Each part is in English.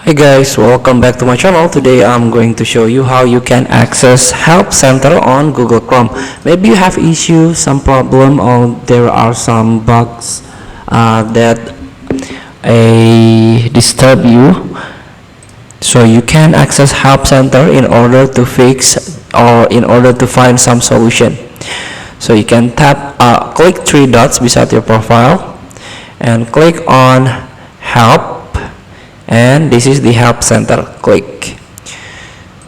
Hey guys, welcome back to my channel. Today I'm going to show you how you can access Help Center on Google Chrome. Maybe you have issues, some problem, or there are some bugs that disturb you. So you can access Help Center in order to fix or in order to find some solution. So you can click three dots beside your profile and click on Help, and this is the Help Center. Click.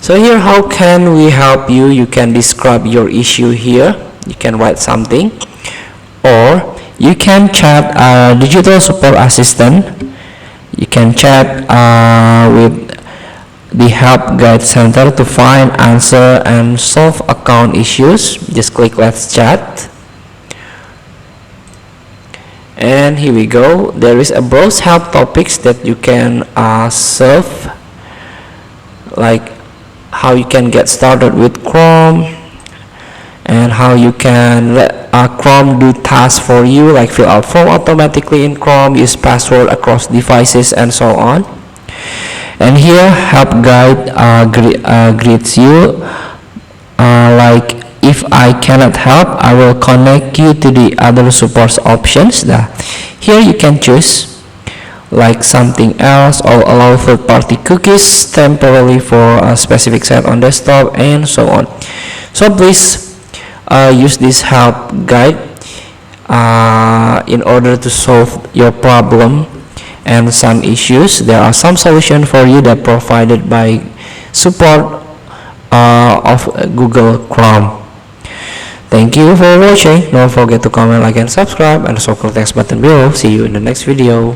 So here, how can we help you? You can describe your issue here. You can write something, or you can chat a digital support assistant. You can chat with the Help Guide Center to find, answer, and solve account issues. Just click Let's Chat. And here we go. There is a browse help topics that you can solve, like how you can get started with Chrome, and how you can let Chrome do tasks for you, like fill out form automatically in Chrome, use password across devices, and so on. And here Help Guide greets you like, if I cannot help, I will connect you to the other support options. Here you can choose like something else, or allow third-party cookies temporarily for a specific site on desktop, and so on. So please use this Help Guide in order to solve your problem and some issues. There are some solutions for you that provided by support of Google Chrome. Thank you for watching. Don't forget to comment, like, and subscribe, and the circle text button below. See you in the next video.